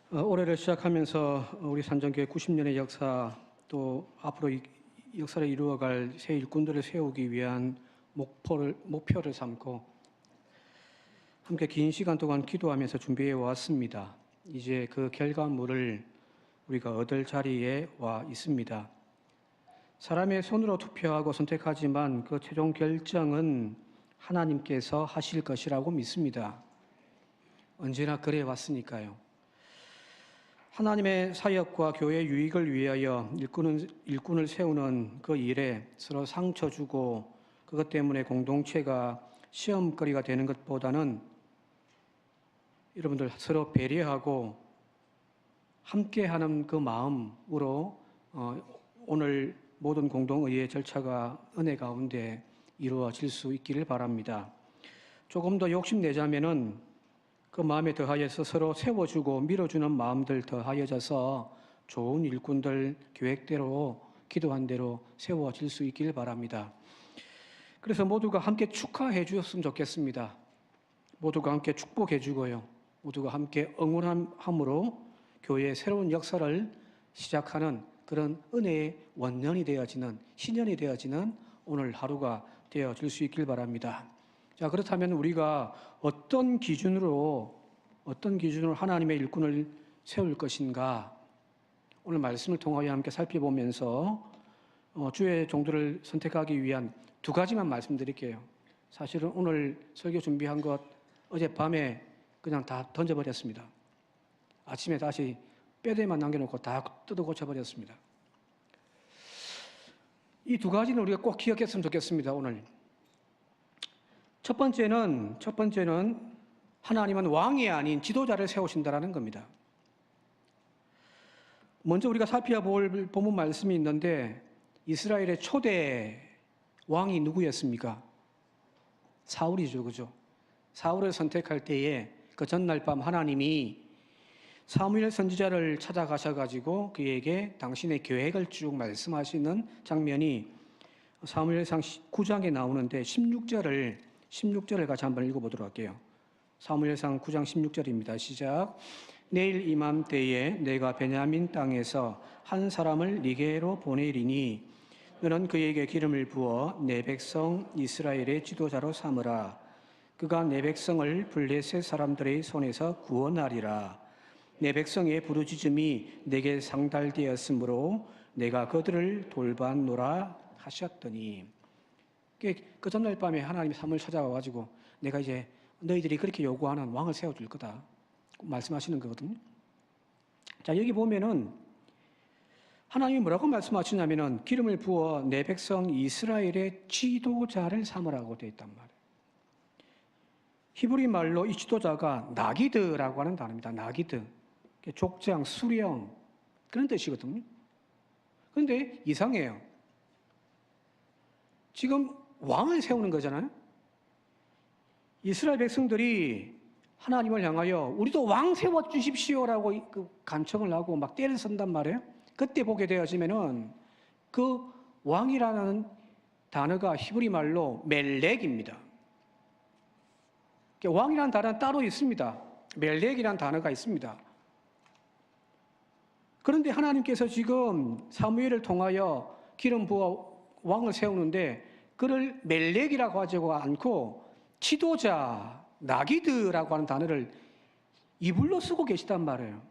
올해를 시작하면서 우리 산정교회 90년의 역사 또 앞으로 이 역사를 이루어갈 새 일꾼들을 세우기 위한 목표를 삼고 함께 긴 시간 동안 기도하면서 준비해 왔습니다. 이제 그 결과물을 우리가 얻을 자리에 와 있습니다. 사람의 손으로 투표하고 선택하지만 그 최종 결정은 하나님께서 하실 것이라고 믿습니다. 언제나 그래 왔으니까요. 하나님의 사역과 교회 유익을 위하여 일꾼을 세우는 그 일에 서로 상처 주고 그것 때문에 공동체가 시험거리가 되는 것보다는 여러분들 서로 배려하고 함께하는 그 마음으로 오늘 모든 공동의회 절차가 은혜 가운데 이루어질 수 있기를 바랍니다. 조금 더 욕심내자면은 그 마음에 더하여서 서로 세워주고 밀어주는 마음들 더하여져서 좋은 일꾼들 계획대로 기도한 대로 세워질 수 있길 바랍니다. 그래서 모두가 함께 축하해 주셨으면 좋겠습니다. 모두가 함께 축복해 주고요. 모두가 함께 응원함으로 교회의 새로운 역사를 시작하는 그런 은혜의 원년이 되어지는 신년이 되어지는 오늘 하루가 되어질 수 있길 바랍니다. 자, 그렇다면 우리가 어떤 기준으로 하나님의 일꾼을 세울 것인가? 오늘 말씀을 통하여 함께 살펴보면서 주의 종들을 선택하기 위한 두 가지만 말씀드릴게요. 사실은 오늘 설교 준비한 것 어젯밤에 그냥 다 던져버렸습니다. 아침에 다시 뼈대만 남겨놓고 다 뜯어 고쳐버렸습니다. 이 두 가지는 우리가 꼭 기억했으면 좋겠습니다. 오늘 첫 번째는 하나님은 왕이 아닌 지도자를 세우신다라는 겁니다. 먼저 우리가 살펴볼 본문 말씀이 있는데 이스라엘의 초대 왕이 누구였습니까? 사울이죠, 그죠? 사울을 선택할 때에 그 전날 밤 하나님이 사무엘 선지자를 찾아가셔가지고 그에게 당신의 계획을 쭉 말씀하시는 장면이 사무엘상 9장에 나오는데 16절을 같이 한번 읽어보도록 할게요. 사무엘상 9장 16절입니다. 시작. 내일 이맘때에 내가 베냐민 땅에서 한 사람을 네게로 보내리니 너는 그에게 기름을 부어 내 백성 이스라엘의 지도자로 삼으라. 그가 내 백성을 블레셋 사람들의 손에서 구원하리라. 내 백성의 부르짖음이 내게 상달되었으므로 내가 그들을 돌봤노라 하셨더니 그 전날 밤에 하나님이 사무엘 찾아와가지고 내가 이제 너희들이 그렇게 요구하는 왕을 세워줄 거다 말씀하시는 거거든요. 자, 여기 보면은 하나님이 뭐라고 말씀하시냐면은 기름을 부어 내 백성 이스라엘의 지도자를 삼으라고 되어 있단 말이에요. 히브리 말로 이 지도자가 나기드라고 하는 단어입니다. 나기드. 족장, 수령 그런 뜻이거든요. 그런데 이상해요. 지금 왕을 세우는 거잖아요. 이스라엘 백성들이 하나님을 향하여 우리도 왕 세워주십시오라고 간청을 하고 막 때를 선단 말이에요. 그때 보게 되어지면은 그 왕이라는 단어가 히브리 말로 멜렉입니다. 왕이라는 단어는 따로 있습니다. 멜렉이라는 단어가 있습니다. 그런데 하나님께서 지금 사무엘을 통하여 기름 부어 왕을 세우는데 그를 멜렉이라고 하지 않고 지도자, 나기드라고 하는 단어를 이불로 쓰고 계시단 말이에요.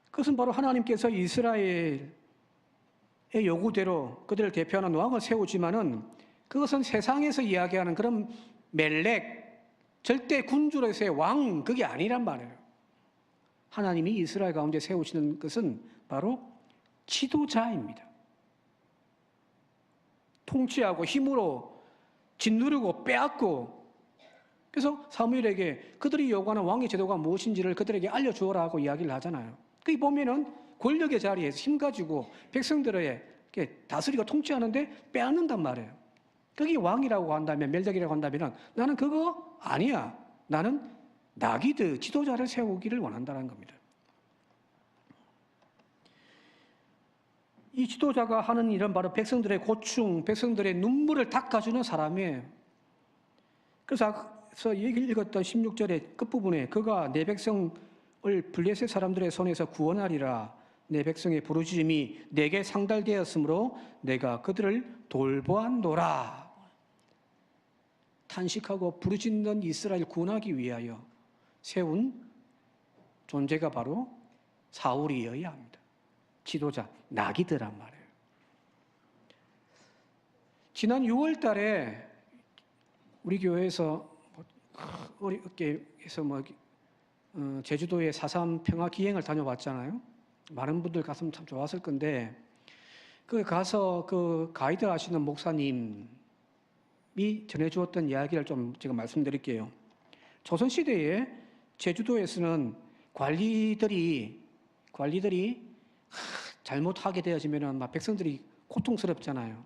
그것은 바로 하나님께서 이스라엘의 요구대로 그들을 대표하는 왕을 세우지만은 그것은 세상에서 이야기하는 그런 멜렉, 절대 군주로서의 왕, 그게 아니란 말이에요. 하나님이 이스라엘 가운데 세우시는 것은 바로 지도자입니다. 통치하고 힘으로 짓누르고 빼앗고 그래서 사무엘에게 그들이 요구하는 왕의 제도가 무엇인지를 그들에게 알려주어라 하고 이야기를 하잖아요. 거기 보면은 권력의 자리에서 힘 가지고 백성들의 다스리고 통치하는데 빼앗는단 말이에요. 그게 왕이라고 한다면 멜렉이라고 한다면 나는 그거 아니야. 나는 나기드 지도자를 세우기를 원한다는 겁니다. 이 지도자가 하는 일은 바로 백성들의 고충, 백성들의 눈물을 닦아주는 사람이에요. 그래서 얘기를 읽었던 16절의 끝부분에 그가 내 백성을 블레셋 사람들의 손에서 구원하리라. 내 백성의 부르짖음이 내게 상달되었으므로 내가 그들을 돌보았노라. 탄식하고 부르짖는 이스라엘 구원하기 위하여 세운 존재가 바로 사울이어야 합니다. 지도자, 나기드란 말이에요. 지난 6월 달에 우리 교회에서 어렵게해서 제주도에 4.3 평화 기행을 다녀왔잖아요. 많은 분들 갔으면 참 좋았을 건데, 그 가서 그 가이드 하시는 목사님이 전해주었던 이야기를 좀 제가 말씀드릴게요. 조선시대에 제주도에서는 관리들이 잘못하게 되어지면 막 백성들이 고통스럽잖아요.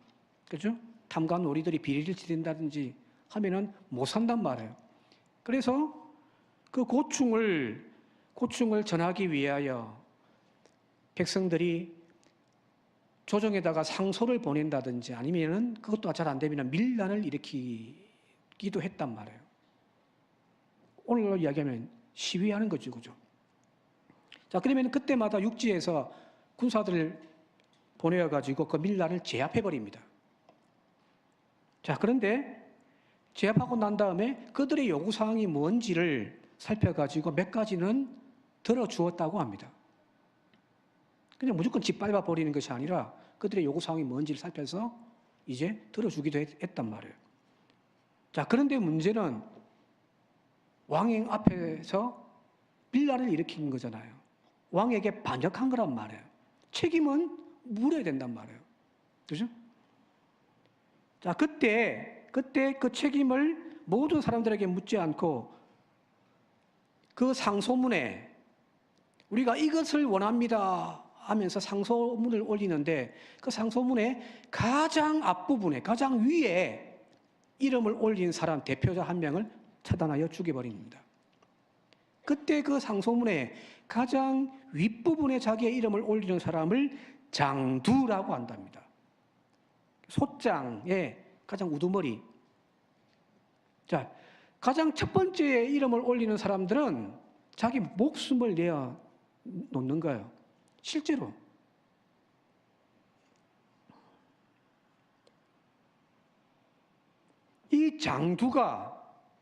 그죠? 탐관 놀이들이 비리를 지른다든지 하면은 못 산단 말이에요. 그래서 그 고충을 전하기 위하여 백성들이 조정에다가 상소를 보낸다든지 아니면은 그것도 잘 안 되면 밀란을 일으키기도 했단 말이에요. 오늘로 이야기하면 시위하는 거죠, 그죠? 자, 그러면 그때마다 육지에서 군사들을 보내어가지고 그 밀란을 제압해 버립니다. 자, 그런데 제압하고 난 다음에 그들의 요구사항이 뭔지를 살펴가지고 몇 가지는 들어주었다고 합니다. 그냥 무조건 짓밟아 버리는 것이 아니라 그들의 요구사항이 뭔지를 살펴서 이제 들어주기도 했단 말이에요. 자, 그런데 문제는 왕행 앞에서 밀란을 일으킨 거잖아요. 왕에게 반역한 거란 말이에요. 책임은 물어야 된단 말이에요. 그죠? 자, 그때 그 책임을 모든 사람들에게 묻지 않고 그 상소문에 우리가 이것을 원합니다 하면서 상소문을 올리는데 그 상소문에 가장 앞부분에 가장 위에 이름을 올린 사람 대표자 한 명을 차단하여 죽여버립니다. 그때 그 상소문에 가장 윗부분에 자기의 이름을 올리는 사람을 장두라고 한답니다. 소장의 가장 우두머리. 자, 가장 첫 번째 이름을 올리는 사람들은 자기 목숨을 내어 놓는 거예요. 실제로. 이 장두가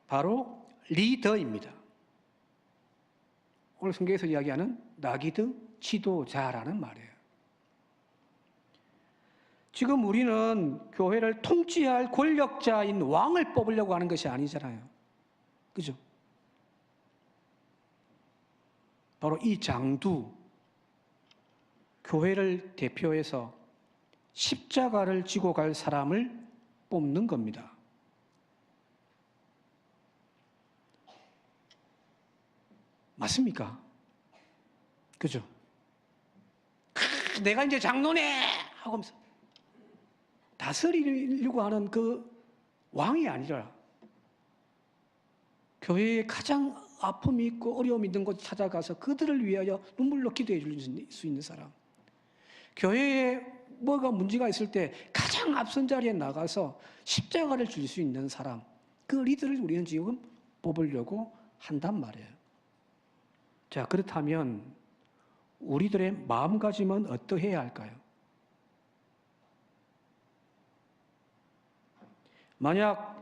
바로 리더입니다. 오늘 성경에서 이야기하는 나기드 지도자라는 말이에요. 지금 우리는 교회를 통치할 권력자인 왕을 뽑으려고 하는 것이 아니잖아요. 그죠? 바로 이 장두, 교회를 대표해서 십자가를 지고 갈 사람을 뽑는 겁니다. 맞습니까? 그죠? 내가 이제 장로네! 하면서 다스리려고 하는 그 왕이 아니라 교회에 가장 아픔이 있고 어려움이 있는 곳 찾아가서 그들을 위하여 눈물로 기도해 줄 수 있는 사람. 교회에 뭐가 문제가 있을 때 가장 앞선 자리에 나가서 십자가를 줄 수 있는 사람. 그 리더를 우리는 지금 뽑으려고 한단 말이에요. 자, 그렇다면 우리들의 마음가짐은 어떠해야 할까요? 만약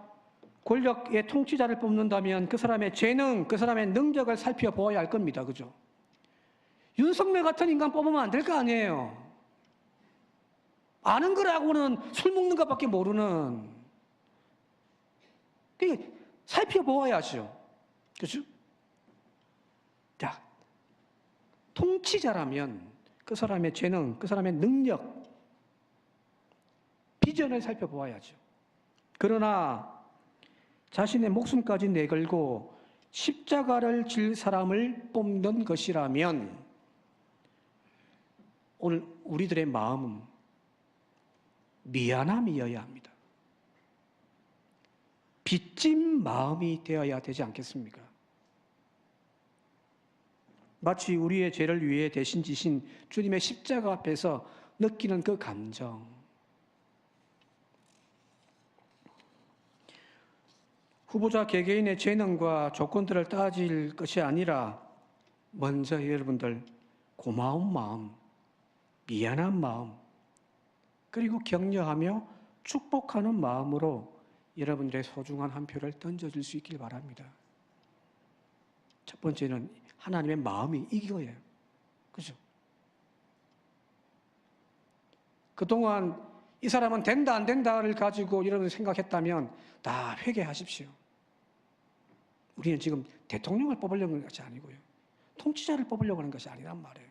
권력의 통치자를 뽑는다면 그 사람의 재능, 그 사람의 능력을 살펴보아야 할 겁니다. 그죠? 윤석열 같은 인간 뽑으면 안 될 거 아니에요. 아는 거라고는 술 먹는 것밖에 모르는. 그게 살펴보아야죠. 그죠? 자, 통치자라면 그 사람의 재능, 그 사람의 능력, 비전을 살펴보아야죠. 그러나 자신의 목숨까지 내걸고 십자가를 질 사람을 뽑는 것이라면 오늘 우리들의 마음은 미안함이어야 합니다. 빚진 마음이 되어야 되지 않겠습니까? 마치 우리의 죄를 위해 대신 지신 주님의 십자가 앞에서 느끼는 그 감정. 후보자 개개인의 재능과 조건들을 따질 것이 아니라 먼저 여러분들 고마운 마음, 미안한 마음, 그리고 격려하며 축복하는 마음으로 여러분들의 소중한 한 표를 던져줄 수 있길 바랍니다. 첫 번째는 하나님의 마음이 이거예요. 그죠? 그동안 이 사람은 된다 안 된다를 가지고 여러분 생각했다면 다 회개하십시오. 우리는 지금 대통령을 뽑으려고 하는 것이 아니고요. 통치자를 뽑으려고 하는 것이 아니란 말이에요.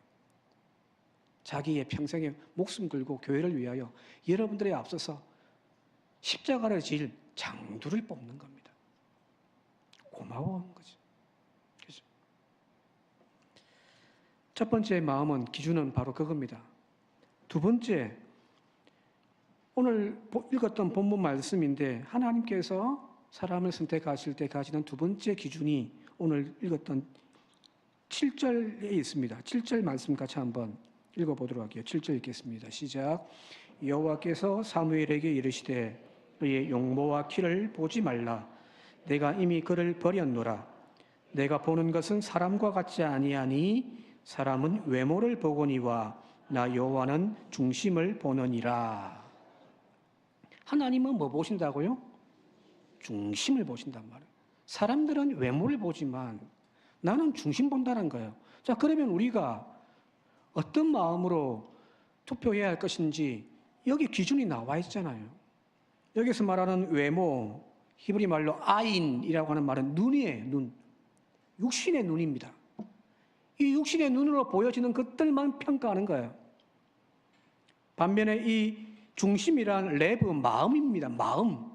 자기의 평생에 목숨 걸고 교회를 위하여 여러분들에 앞서서 십자가를 질 장두를 뽑는 겁니다. 고마워하는 거죠. 그죠? 첫 번째 마음은 기준은 바로 그겁니다. 두 번째, 오늘 읽었던 본문 말씀인데 하나님께서 사람을 선택하실 때 가지는 두 번째 기준이 오늘 읽었던 7절에 있습니다. 7절 말씀 같이 한번 읽어보도록 할게요. 7절 읽겠습니다. 시작. 여호와께서 사무엘에게 이르시되 그의 용모와 키를 보지 말라. 내가 이미 그를 버렸노라. 내가 보는 것은 사람과 같지 아니하니 사람은 외모를 보거니와 나 여호와는 중심을 보느니라. 하나님은 뭐 보신다고요? 중심을 보신단 말이에요. 사람들은 외모를 보지만 나는 중심 본다는 거예요. 자, 그러면 우리가 어떤 마음으로 투표해야 할 것인지 여기 기준이 나와 있잖아요. 여기서 말하는 외모, 히브리 말로 아인이라고 하는 말은 눈이에요. 눈. 육신의 눈입니다. 이 육신의 눈으로 보여지는 것들만 평가하는 거예요. 반면에 이 중심이란 레브, 마음입니다. 마음.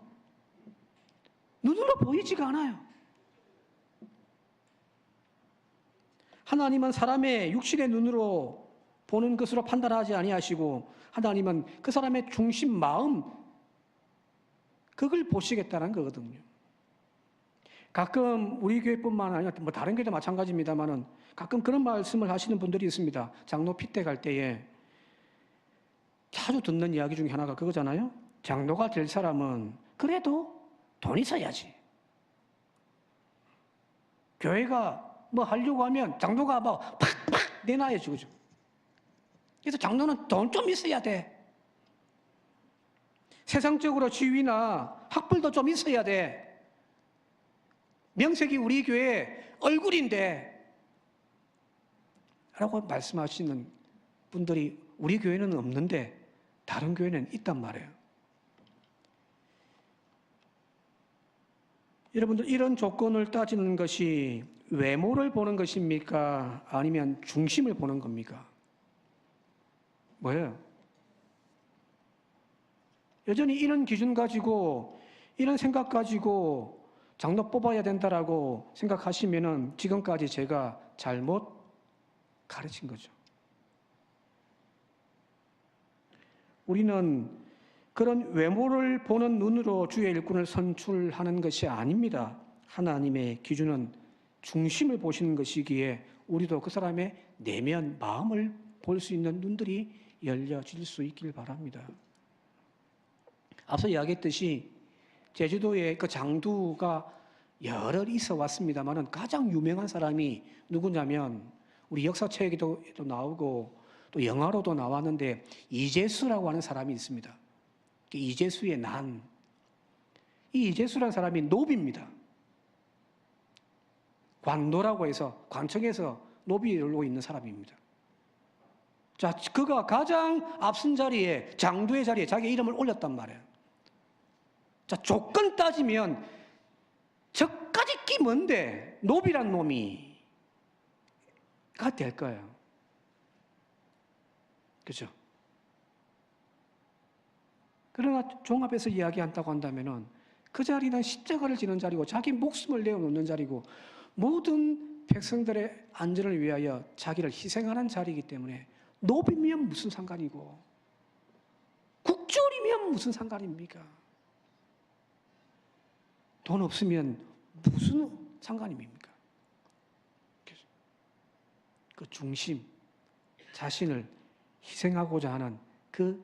눈으로 보이지가 않아요. 하나님은 사람의 육신의 눈으로 보는 것으로 판단하지 아니하시고 하나님은 그 사람의 중심, 마음, 그걸 보시겠다는 거거든요. 가끔 우리 교회뿐만 아니라 뭐 다른 교회도 마찬가지입니다만은 가끔 그런 말씀을 하시는 분들이 있습니다. 장로 핏대 갈 때에 자주 듣는 이야기 중에 하나가 그거잖아요. 장로가 될 사람은 그래도 돈 있어야지. 교회가 뭐 하려고 하면 장로가 막 팍팍 내놔야지, 그죠? 그래서 장로는 돈 좀 있어야 돼. 세상적으로 지위나 학벌도 좀 있어야 돼. 명색이 우리 교회 얼굴인데 라고 말씀하시는 분들이 우리 교회는 없는데 다른 교회는 있단 말이에요. 여러분들 이런 조건을 따지는 것이 외모를 보는 것입니까? 아니면 중심을 보는 겁니까? 뭐예요? 여전히 이런 기준 가지고 이런 생각 가지고 장로 뽑아야 된다라고 생각하시면은 지금까지 제가 잘못 가르친 거죠. 우리는 그런 외모를 보는 눈으로 주의 일꾼을 선출하는 것이 아닙니다. 하나님의 기준은 중심을 보시는 것이기에 우리도 그 사람의 내면, 마음을 볼 수 있는 눈들이 열려질 수 있길 바랍니다. 앞서 이야기했듯이 제주도에 그 장두가 여러 있어 왔습니다만은 가장 유명한 사람이 누구냐면 우리 역사책에도 나오고 또 영화로도 나왔는데 이재수라고 하는 사람이 있습니다. 이재수의 난. 이 이재수라는 사람이 노비입니다. 관노라고 해서 관청에서 노비로 있는 사람입니다. 자, 그가 가장 앞선 자리에 장두의 자리에 자기 이름을 올렸단 말이에요. 자, 조건 따지면 저까지 끼 뭔데 노비란 놈이 가 될 거예요. 그죠? 그러나 종합해서 이야기한다고 한다면은 그 자리는 십자가를 지는 자리고 자기 목숨을 내어놓는 자리고 모든 백성들의 안전을 위하여 자기를 희생하는 자리이기 때문에 노비면 무슨 상관이고 국졸이면 무슨 상관입니까? 돈 없으면 무슨 상관입니까? 그 중심, 자신을 희생하고자 하는 그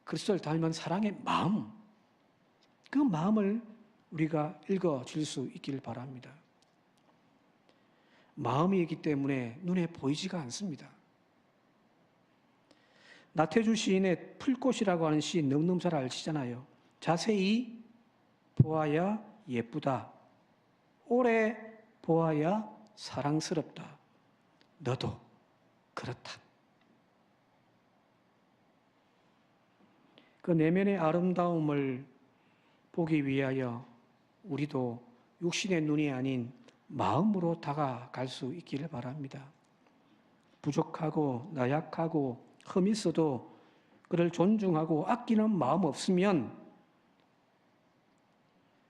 그리스도를 닮은 사랑의 마음, 그 마음을 우리가 읽어질 수 있기를 바랍니다. 마음이기 때문에 눈에 보이지가 않습니다. 나태주 시인의 풀꽃이라고 하는 시 너무너무 잘 아시잖아요. 자세히 보아야 예쁘다. 오래 보아야 사랑스럽다. 너도 그렇다. 그 내면의 아름다움을 보기 위하여 우리도 육신의 눈이 아닌 마음으로 다가갈 수 있기를 바랍니다. 부족하고 나약하고 흠이 있어도 그를 존중하고 아끼는 마음 없으면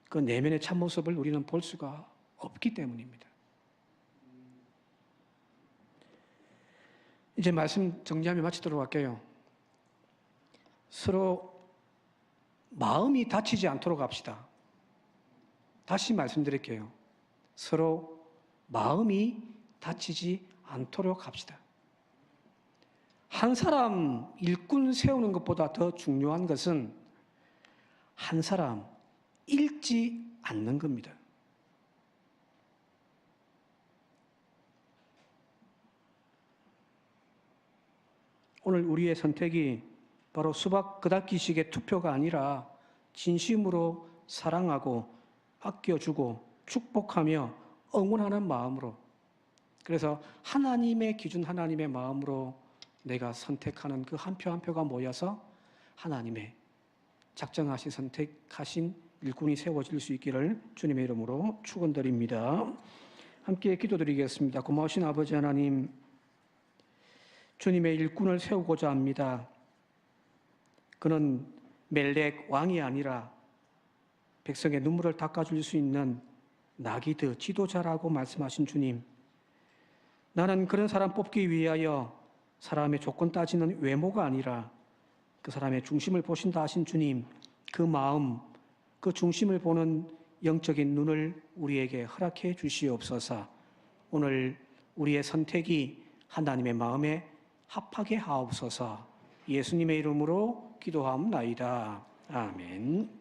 그 내면의 참모습을 우리는 볼 수가 없기 때문입니다. 이제 말씀 정리하며 마치도록 할게요. 서로 마음이 다치지 않도록 합시다. 다시 말씀드릴게요. 서로 마음이 다치지 않도록 합시다. 한 사람 일꾼 세우는 것보다 더 중요한 것은 한 사람 잃지 않는 겁니다. 오늘 우리의 선택이 바로 수박 끄닫기식의 투표가 아니라 진심으로 사랑하고 아껴주고 축복하며 응원하는 마음으로, 그래서 하나님의 기준, 하나님의 마음으로 내가 선택하는 그 한 표 한 표가 모여서 하나님의 작정하신 선택하신 일꾼이 세워질 수 있기를 주님의 이름으로 축원드립니다. 함께 기도드리겠습니다. 고마우신 아버지 하나님, 주님의 일꾼을 세우고자 합니다. 그는 멜렉 왕이 아니라 백성의 눈물을 닦아줄 수 있는 나기드 지도자라고 말씀하신 주님, 나는 그런 사람 뽑기 위하여 사람의 조건 따지는 외모가 아니라 그 사람의 중심을 보신다 하신 주님, 그 마음, 그 중심을 보는 영적인 눈을 우리에게 허락해 주시옵소서. 오늘 우리의 선택이 하나님의 마음에 합하게 하옵소서. 예수님의 이름으로 기도하옵나이다. 아멘.